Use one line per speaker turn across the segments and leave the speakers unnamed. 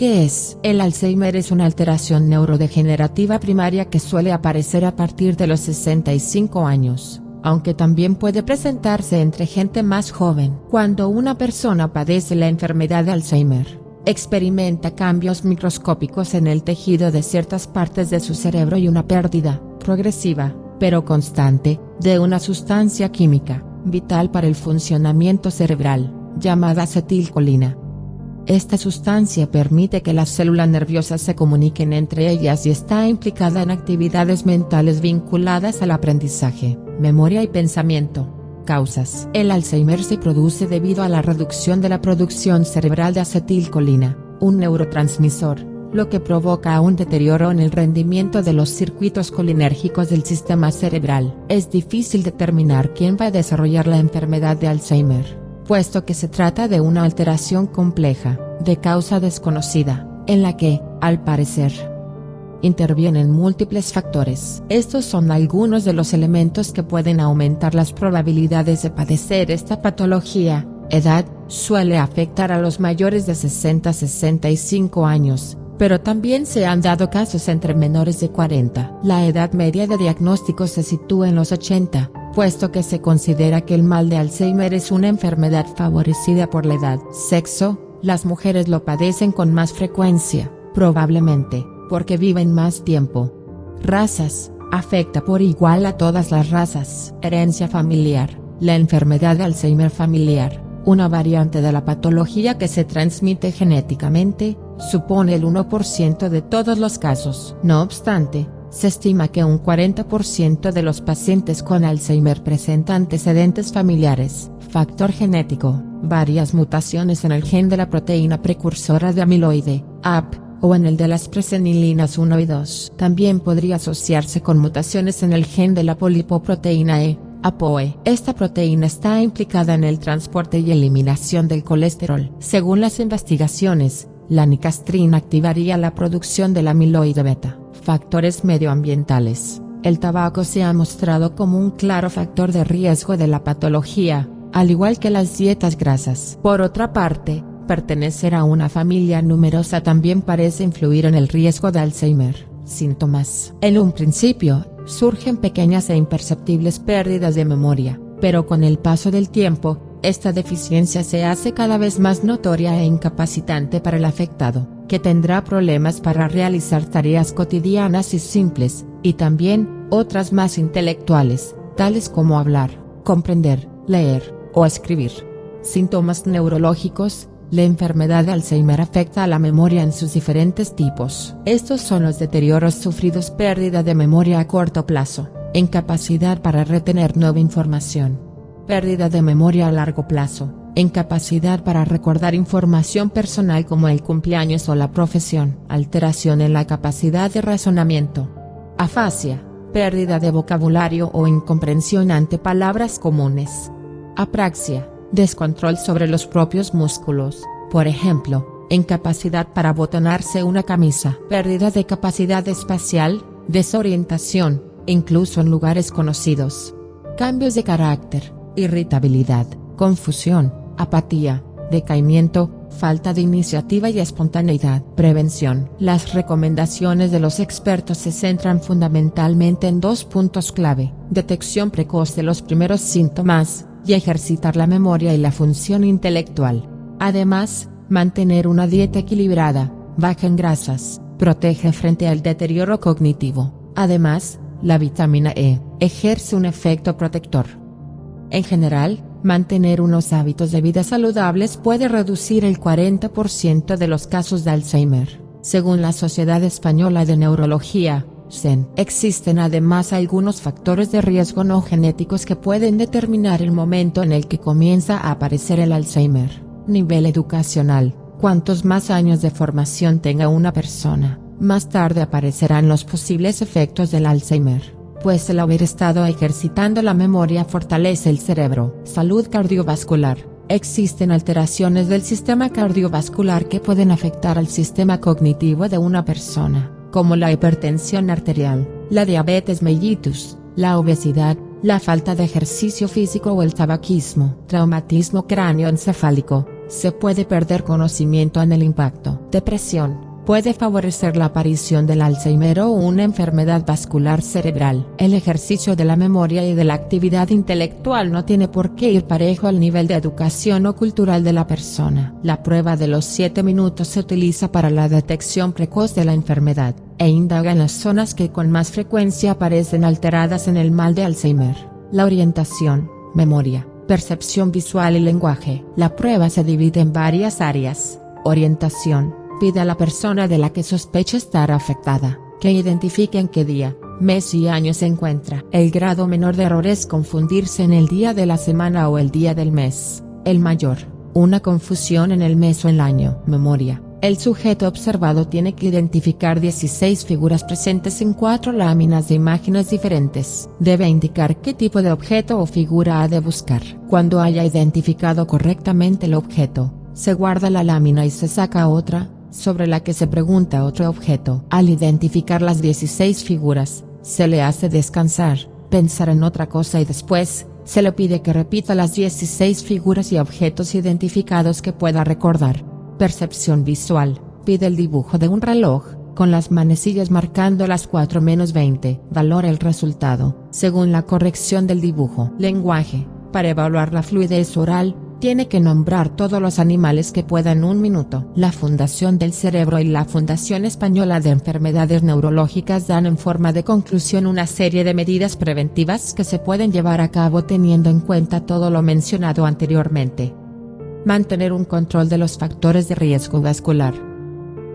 ¿Qué es? El Alzheimer es una alteración neurodegenerativa primaria que suele aparecer a partir de los 65 años, aunque también puede presentarse entre gente más joven. Cuando una persona padece la enfermedad de Alzheimer, experimenta cambios microscópicos en el tejido de ciertas partes de su cerebro y una pérdida, progresiva, pero constante, de una sustancia química, vital para el funcionamiento cerebral, llamada acetilcolina. Esta sustancia permite que las células nerviosas se comuniquen entre ellas y está implicada en actividades mentales vinculadas al aprendizaje, memoria y pensamiento. Causas. El Alzheimer se produce debido a la reducción de la producción cerebral de acetilcolina, un neurotransmisor, lo que provoca un deterioro en el rendimiento de los circuitos colinérgicos del sistema cerebral. Es difícil determinar quién va a desarrollar la enfermedad de Alzheimer, puesto que se trata de una alteración compleja, de causa desconocida, en la que, al parecer, intervienen múltiples factores. Estos son algunos de los elementos que pueden aumentar las probabilidades de padecer esta patología. Edad: suele afectar a los mayores de 60-65 años, pero también se han dado casos entre menores de 40. La edad media de diagnóstico se sitúa en los 80, puesto que se considera que el mal de Alzheimer es una enfermedad favorecida por la edad. Sexo: las mujeres lo padecen con más frecuencia, probablemente porque viven más tiempo. Razas: afecta por igual a todas las razas. Herencia familiar: la enfermedad de Alzheimer familiar, una variante de la patología que se transmite genéticamente, supone el 1% de todos los casos. No obstante, se estima que un 40% de los pacientes con Alzheimer presentan antecedentes familiares. Factor genético: varias mutaciones en el gen de la proteína precursora de amiloide, AP, o en el de las presenilinas 1 y 2. También podría asociarse con mutaciones en el gen de la polipoproteína E, APOE. Esta proteína está implicada en el transporte y eliminación del colesterol. Según las investigaciones, la nicastrina activaría la producción del amiloide beta. Factores medioambientales: el tabaco se ha mostrado como un claro factor de riesgo de la patología, al igual que las dietas grasas. Por otra parte, pertenecer a una familia numerosa también parece influir en el riesgo de Alzheimer. Síntomas: en un principio, surgen pequeñas e imperceptibles pérdidas de memoria, pero con el paso del tiempo, esta deficiencia se hace cada vez más notoria e incapacitante para el afectado, que tendrá problemas para realizar tareas cotidianas y simples, y también otras más intelectuales, tales como hablar, comprender, leer o escribir. Síntomas neurológicos: la enfermedad de Alzheimer afecta a la memoria en sus diferentes tipos. Estos son los deterioros sufridos: pérdida de memoria a corto plazo, incapacidad para retener nueva información; pérdida de memoria a largo plazo, incapacidad para recordar información personal como el cumpleaños o la profesión; alteración en la capacidad de razonamiento; afasia, pérdida de vocabulario o incomprensión ante palabras comunes; apraxia, descontrol sobre los propios músculos, por ejemplo, incapacidad para abotonarse una camisa; pérdida de capacidad espacial, desorientación, incluso en lugares conocidos; cambios de carácter, irritabilidad, confusión, apatía, decaimiento, falta de iniciativa y espontaneidad. Prevención: las recomendaciones de los expertos se centran fundamentalmente en 2 puntos clave: detección precoz de los primeros síntomas, y ejercitar la memoria y la función intelectual. Además, mantener una dieta equilibrada, baja en grasas, protege frente al deterioro cognitivo. Además, la vitamina E ejerce un efecto protector. En general, mantener unos hábitos de vida saludables puede reducir el 40% de los casos de Alzheimer, según la Sociedad Española de Neurología, SEN. Existen además algunos factores de riesgo no genéticos que pueden determinar el momento en el que comienza a aparecer el Alzheimer. Nivel educacional: cuantos más años de formación tenga una persona, más tarde aparecerán los posibles efectos del Alzheimer, pues el haber estado ejercitando la memoria fortalece el cerebro. Salud cardiovascular: existen alteraciones del sistema cardiovascular que pueden afectar al sistema cognitivo de una persona, como la hipertensión arterial, la diabetes mellitus, la obesidad, la falta de ejercicio físico o el tabaquismo. Traumatismo cráneoencefálico: Se puede perder conocimiento en el impacto. Depresión. Puede favorecer la aparición del Alzheimer o una enfermedad vascular cerebral. El ejercicio de la memoria y de la actividad intelectual no tiene por qué ir parejo al nivel de educación o cultural de la persona. La prueba de los 7 minutos se utiliza para la detección precoz de la enfermedad, e indaga en las zonas que con más frecuencia aparecen alteradas en el mal de Alzheimer. La orientación, memoria, percepción visual y lenguaje. La prueba se divide en varias áreas. Orientación. Pide a la persona de la que sospecha estar afectada, que identifique en qué día, mes y año se encuentra. El grado menor de error es confundirse en el día de la semana o el día del mes. El mayor, una confusión en el mes o el año. Memoria. El sujeto observado tiene que identificar 16 figuras presentes en 4 láminas de imágenes diferentes. Debe indicar qué tipo de objeto o figura ha de buscar. Cuando haya identificado correctamente el objeto, se guarda la lámina y se saca otra, sobre la que se pregunta otro objeto. Al identificar las 16 figuras, se le hace descansar, pensar en otra cosa y después, se le pide que repita las 16 figuras y objetos identificados que pueda recordar. Percepción visual. Pide el dibujo de un reloj, con las manecillas marcando las 4:20. Valora el resultado, según la corrección del dibujo. Lenguaje. Para evaluar la fluidez oral, tiene que nombrar todos los animales que pueda en 1 minuto. La Fundación del Cerebro y la Fundación Española de Enfermedades Neurológicas dan en forma de conclusión una serie de medidas preventivas que se pueden llevar a cabo teniendo en cuenta todo lo mencionado anteriormente. Mantener un control de los factores de riesgo vascular.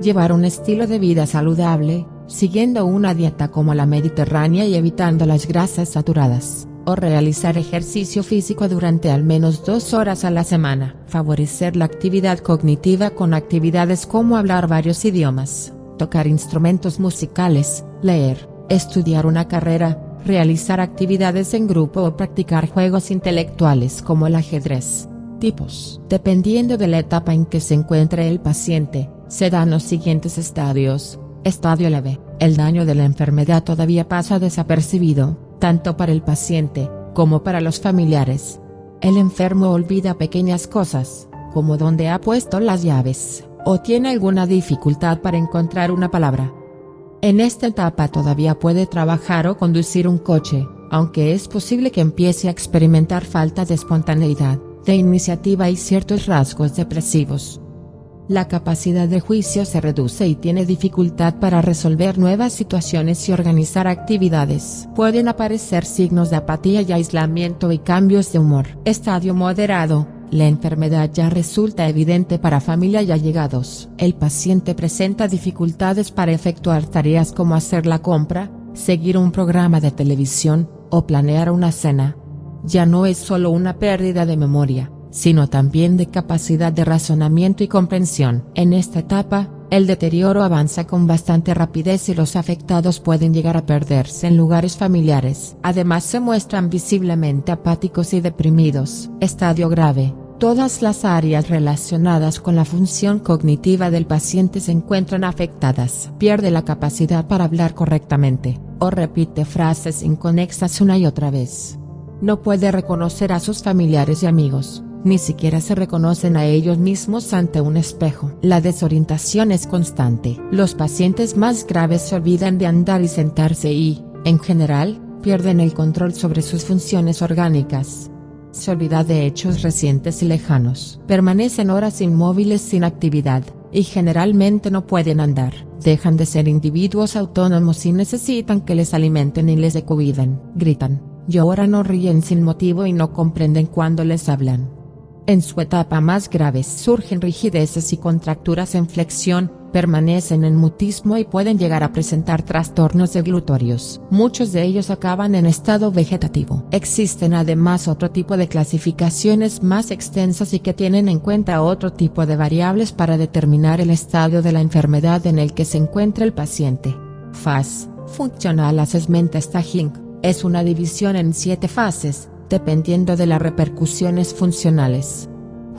Llevar un estilo de vida saludable, siguiendo una dieta como la mediterránea y evitando las grasas saturadas. O realizar ejercicio físico durante al menos 2 horas a la semana. Favorecer la actividad cognitiva con actividades como hablar varios idiomas, tocar instrumentos musicales, leer, estudiar una carrera, realizar actividades en grupo o practicar juegos intelectuales como el ajedrez. Tipos. Dependiendo de la etapa en que se encuentre el paciente, se dan los siguientes estadios. Estadio leve. El daño de la enfermedad todavía pasa desapercibido, tanto para el paciente, como para los familiares. El enfermo olvida pequeñas cosas, como dónde ha puesto las llaves, o tiene alguna dificultad para encontrar una palabra. En esta etapa todavía puede trabajar o conducir un coche, aunque es posible que empiece a experimentar falta de espontaneidad, de iniciativa y ciertos rasgos depresivos. La capacidad de juicio se reduce y tiene dificultad para resolver nuevas situaciones y organizar actividades. Pueden aparecer signos de apatía y aislamiento y cambios de humor. Estadio moderado. La enfermedad ya resulta evidente para familia y allegados. El paciente presenta dificultades para efectuar tareas como hacer la compra, seguir un programa de televisión, o planear una cena. Ya no es solo una pérdida de memoria, sino también de capacidad de razonamiento y comprensión. En esta etapa, el deterioro avanza con bastante rapidez y los afectados pueden llegar a perderse en lugares familiares. Además se muestran visiblemente apáticos y deprimidos. Estadio grave. Todas las áreas relacionadas con la función cognitiva del paciente se encuentran afectadas. Pierde la capacidad para hablar correctamente, o repite frases inconexas una y otra vez. No puede reconocer a sus familiares y amigos. Ni siquiera se reconocen a ellos mismos ante un espejo. La desorientación es constante. Los pacientes más graves se olvidan de andar y sentarse y, en general, pierden el control sobre sus funciones orgánicas. Se olvida de hechos recientes y lejanos. Permanecen horas inmóviles sin actividad, y generalmente no pueden andar. Dejan de ser individuos autónomos y necesitan que les alimenten y les cuiden. Gritan, lloran o ríen sin motivo y no comprenden cuando les hablan. En su etapa más grave surgen rigideces y contracturas en flexión, permanecen en mutismo y pueden llegar a presentar trastornos deglutorios. Muchos de ellos acaban en estado vegetativo. Existen además otro tipo de clasificaciones más extensas y que tienen en cuenta otro tipo de variables para determinar el estadio de la enfermedad en el que se encuentra el paciente. FAS, Functional Assessment Staging, es una división en 7 fases, dependiendo de las repercusiones funcionales.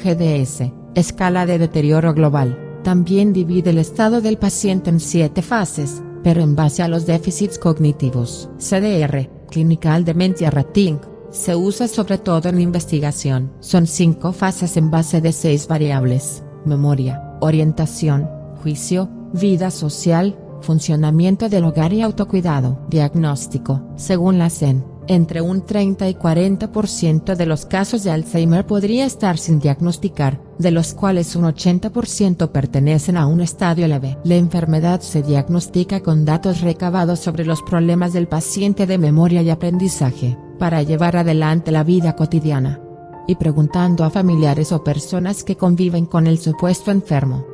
GDS, escala de deterioro global, también divide el estado del paciente en 7 fases, pero en base a los déficits cognitivos. CDR, Clinical Dementia Rating, Se usa sobre todo en investigación. Son 5 fases en base de 6 variables: memoria, orientación, juicio, vida social, funcionamiento del hogar y autocuidado. Diagnóstico. Según la CEN, entre un 30 y 40% de los casos de Alzheimer podría estar sin diagnosticar, de los cuales un 80% pertenecen a un estadio leve. La enfermedad se diagnostica con datos recabados sobre los problemas del paciente de memoria y aprendizaje, para llevar adelante la vida cotidiana, y preguntando a familiares o personas que conviven con el supuesto enfermo.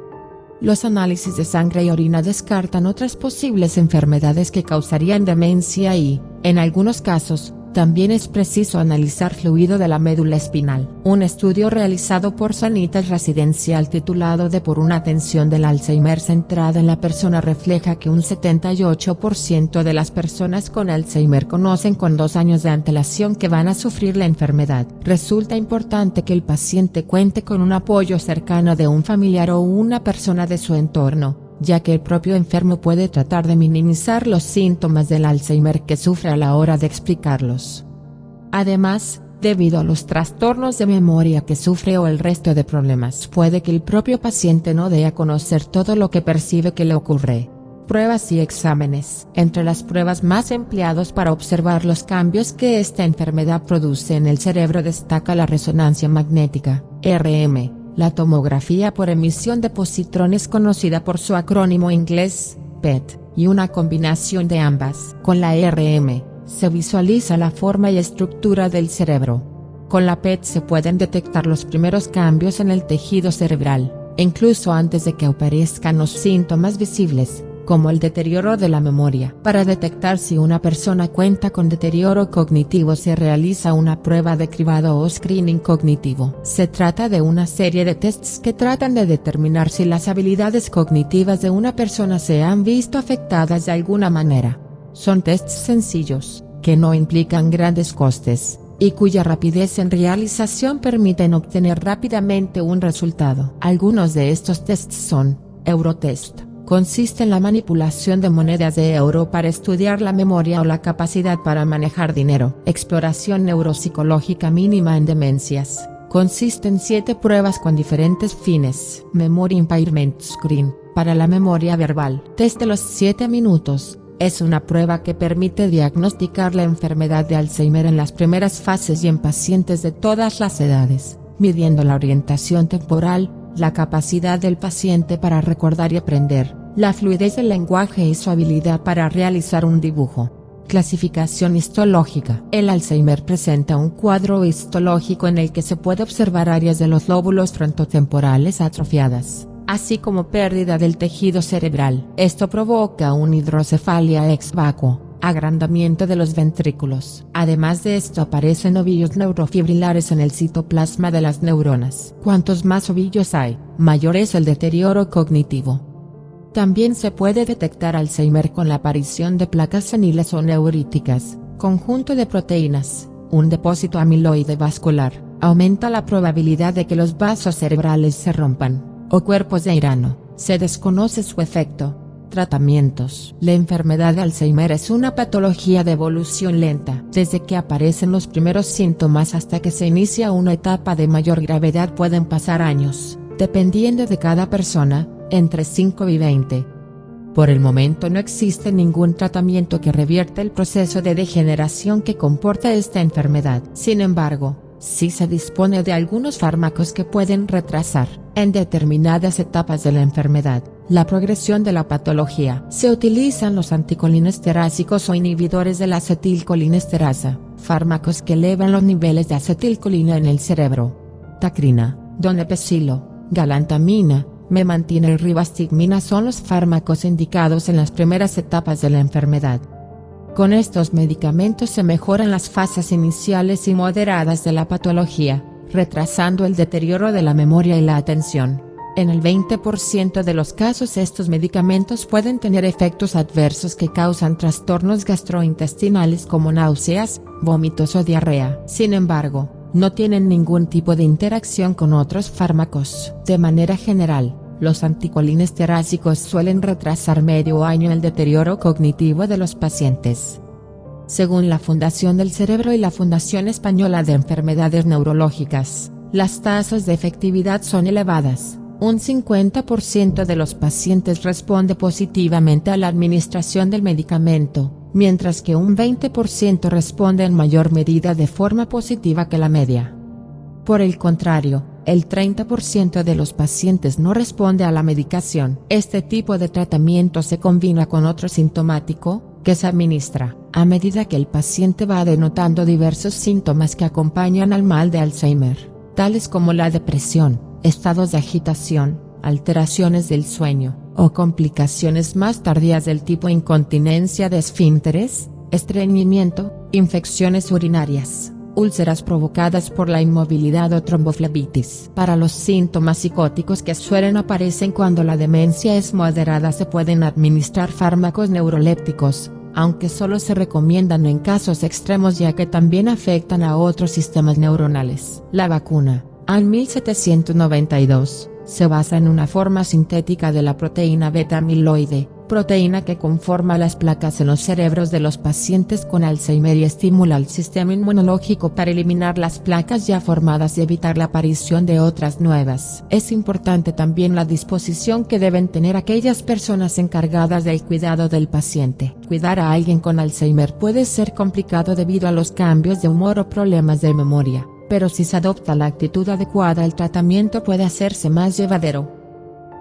Los análisis de sangre y orina descartan otras posibles enfermedades que causarían demencia y, en algunos casos, también es preciso analizar fluido de la médula espinal. Un estudio realizado por Sanitas Residencial titulado de Por una atención del Alzheimer centrada en la persona refleja que un 78% de las personas con Alzheimer conocen con 2 años de antelación que van a sufrir la enfermedad. Resulta importante que el paciente cuente con un apoyo cercano de un familiar o una persona de su entorno, ya que el propio enfermo puede tratar de minimizar los síntomas del Alzheimer que sufre a la hora de explicarlos. Además, debido a los trastornos de memoria que sufre o el resto de problemas, puede que el propio paciente no dé a conocer todo lo que percibe que le ocurre. Pruebas y exámenes. Entre las pruebas más empleados para observar los cambios que esta enfermedad produce en el cerebro destaca la resonancia magnética, RM. La tomografía por emisión de positrones conocida por su acrónimo inglés, PET, y una combinación de ambas. Con la RM, se visualiza la forma y estructura del cerebro. Con la PET se pueden detectar los primeros cambios en el tejido cerebral, incluso antes de que aparezcan los síntomas visibles, como el deterioro de la memoria. Para detectar si una persona cuenta con deterioro cognitivo se realiza una prueba de cribado o screening cognitivo. Se trata de una serie de tests que tratan de determinar si las habilidades cognitivas de una persona se han visto afectadas de alguna manera. Son tests sencillos, que no implican grandes costes, y cuya rapidez en realización permiten obtener rápidamente un resultado. Algunos de estos tests son: Eurotest. Consiste en la manipulación de monedas de euro para estudiar la memoria o la capacidad para manejar dinero. Exploración neuropsicológica mínima en demencias. Consiste en 7 pruebas con diferentes fines. Memory Impairment Screen, para la memoria verbal. Test de los 7 minutos. Es una prueba que permite diagnosticar la enfermedad de Alzheimer en las primeras fases y en pacientes de todas las edades, midiendo la orientación temporal, la capacidad del paciente para recordar y aprender, la fluidez del lenguaje y su habilidad para realizar un dibujo. Clasificación histológica. El Alzheimer presenta un cuadro histológico en el que se puede observar áreas de los lóbulos frontotemporales atrofiadas, así como pérdida del tejido cerebral. Esto provoca una hidrocefalia ex vacuo, agrandamiento de los ventrículos. Además de esto aparecen ovillos neurofibrilares en el citoplasma de las neuronas. Cuantos más ovillos hay, mayor es el deterioro cognitivo. También se puede detectar Alzheimer con la aparición de placas seniles o neuríticas, conjunto de proteínas, un depósito amiloide vascular, aumenta la probabilidad de que los vasos cerebrales se rompan, o cuerpos de Hirano. Se desconoce su efecto. Tratamientos. La enfermedad de Alzheimer es una patología de evolución lenta. Desde que aparecen los primeros síntomas hasta que se inicia una etapa de mayor gravedad pueden pasar años, dependiendo de cada persona, entre 5 y 20. Por el momento no existe ningún tratamiento que revierta el proceso de degeneración que comporta esta enfermedad. Sin embargo, sí se dispone de algunos fármacos que pueden retrasar, en determinadas etapas de la enfermedad, la progresión de la patología. Se utilizan los anticolinesterásicos o inhibidores de la acetilcolinesterasa, fármacos que elevan los niveles de acetilcolina en el cerebro. Tacrina, donepezilo, galantamina, memantina y ribastigmina son los fármacos indicados en las primeras etapas de la enfermedad. Con estos medicamentos se mejoran las fases iniciales y moderadas de la patología, retrasando el deterioro de la memoria y la atención. En el 20% de los casos estos medicamentos pueden tener efectos adversos que causan trastornos gastrointestinales como náuseas, vómitos o diarrea. Sin embargo, no tienen ningún tipo de interacción con otros fármacos. De manera general, los anticolinesterásicos suelen retrasar medio año el deterioro cognitivo de los pacientes. Según la Fundación del Cerebro y la Fundación Española de Enfermedades Neurológicas, las tasas de efectividad son elevadas. Un 50% de los pacientes responde positivamente a la administración del medicamento, mientras que un 20% responde en mayor medida de forma positiva que la media. Por el contrario, el 30% de los pacientes no responde a la medicación. Este tipo de tratamiento se combina con otro sintomático, que se administra, a medida que el paciente va denotando diversos síntomas que acompañan al mal de Alzheimer, tales como la depresión, estados de agitación, alteraciones del sueño, o complicaciones más tardías del tipo incontinencia de esfínteres, estreñimiento, infecciones urinarias, úlceras provocadas por la inmovilidad o tromboflebitis. Para los síntomas psicóticos que suelen aparecer cuando la demencia es moderada se pueden administrar fármacos neurolépticos, aunque solo se recomiendan en casos extremos ya que también afectan a otros sistemas neuronales. La vacuna, AN 1792, se basa en una forma sintética de la proteína beta-amiloide, proteína que conforma las placas en los cerebros de los pacientes con Alzheimer y estimula el sistema inmunológico para eliminar las placas ya formadas y evitar la aparición de otras nuevas. Es importante también la disposición que deben tener aquellas personas encargadas del cuidado del paciente. Cuidar a alguien con Alzheimer puede ser complicado debido a los cambios de humor o problemas de memoria, pero si se adopta la actitud adecuada el tratamiento puede hacerse más llevadero.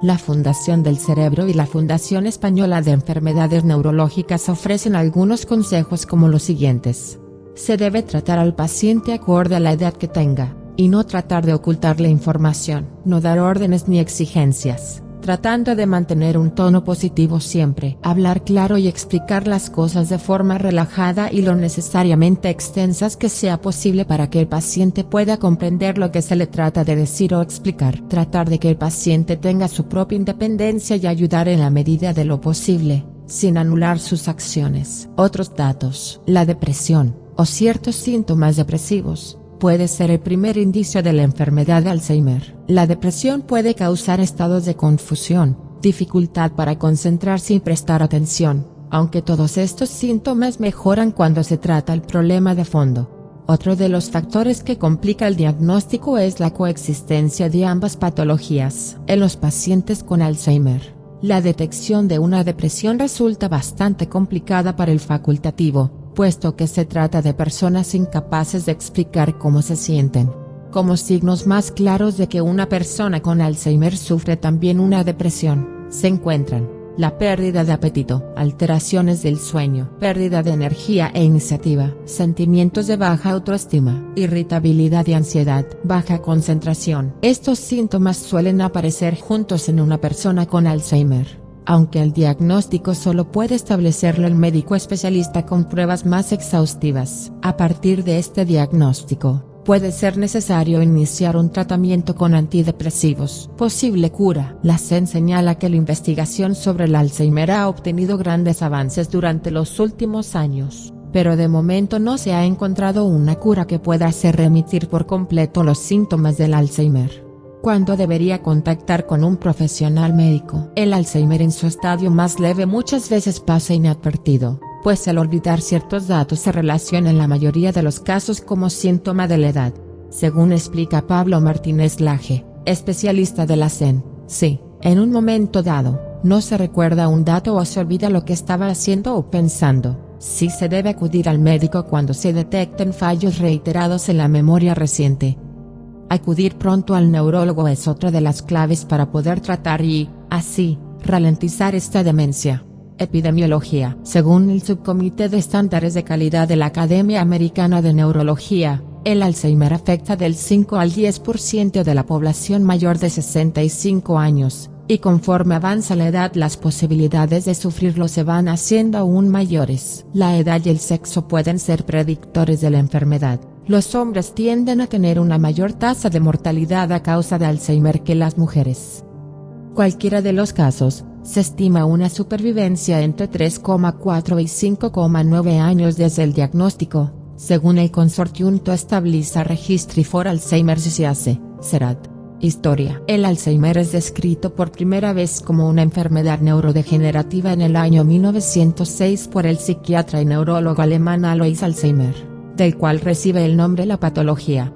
La Fundación del Cerebro y la Fundación Española de Enfermedades Neurológicas ofrecen algunos consejos como los siguientes. Se debe tratar al paciente acorde a la edad que tenga, y no tratar de ocultarle información. No dar órdenes ni exigencias, tratando de mantener un tono positivo siempre. Hablar claro y explicar las cosas de forma relajada y lo necesariamente extensas que sea posible para que el paciente pueda comprender lo que se le trata de decir o explicar. Tratar de que el paciente tenga su propia independencia y ayudar en la medida de lo posible, sin anular sus acciones. Otros datos. La depresión, o ciertos síntomas depresivos, puede ser el primer indicio de la enfermedad de Alzheimer. La depresión puede causar estados de confusión, dificultad para concentrarse y prestar atención, aunque todos estos síntomas mejoran cuando se trata el problema de fondo. Otro de los factores que complica el diagnóstico es la coexistencia de ambas patologías. En los pacientes con Alzheimer, la detección de una depresión resulta bastante complicada para el facultativo, puesto que se trata de personas incapaces de explicar cómo se sienten. Como signos más claros de que una persona con Alzheimer sufre también una depresión, se encuentran la pérdida de apetito, alteraciones del sueño, pérdida de energía e iniciativa, sentimientos de baja autoestima, irritabilidad y ansiedad, baja concentración. Estos síntomas suelen aparecer juntos en una persona con Alzheimer, aunque el diagnóstico solo puede establecerlo el médico especialista con pruebas más exhaustivas. A partir de este diagnóstico, puede ser necesario iniciar un tratamiento con antidepresivos. Posible cura. La CEN señala que la investigación sobre el Alzheimer ha obtenido grandes avances durante los últimos años, pero de momento no se ha encontrado una cura que pueda hacer remitir por completo los síntomas del Alzheimer. ¿Cuándo debería contactar con un profesional médico? El Alzheimer en su estadio más leve muchas veces pasa inadvertido, pues al olvidar ciertos datos se relaciona en la mayoría de los casos como síntoma de la edad. Según explica Pablo Martínez Laje, especialista de la CEN, si, en un momento dado, no se recuerda un dato o se olvida lo que estaba haciendo o pensando, sí se debe acudir al médico cuando se detecten fallos reiterados en la memoria reciente. Acudir pronto al neurólogo es otra de las claves para poder tratar y, así, ralentizar esta demencia. Epidemiología. Según el Subcomité de Estándares de Calidad de la Academia Americana de Neurología, el Alzheimer afecta del 5 al 10% de la población mayor de 65 años, y conforme avanza la edad las posibilidades de sufrirlo se van haciendo aún mayores. La edad y el sexo pueden ser predictores de la enfermedad. Los hombres tienden a tener una mayor tasa de mortalidad a causa de Alzheimer que las mujeres. Cualquiera de los casos, se estima una supervivencia entre 3,4 y 5,9 años desde el diagnóstico, según el Consortium to Establish a Registry for Alzheimer's Disease, CERAD. Historia. El Alzheimer es descrito por primera vez como una enfermedad neurodegenerativa en el año 1906 por el psiquiatra y neurólogo alemán Alois Alzheimer, del cual recibe el nombre la patología.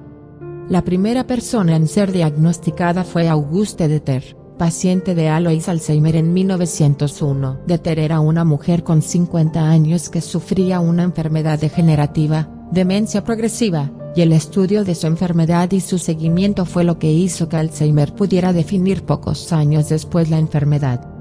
La primera persona en ser diagnosticada fue Auguste Deter, paciente de Alois Alzheimer en 1901. Deter era una mujer con 50 años que sufría una enfermedad degenerativa, demencia progresiva, y el estudio de su enfermedad y su seguimiento fue lo que hizo que Alzheimer pudiera definir pocos años después la enfermedad.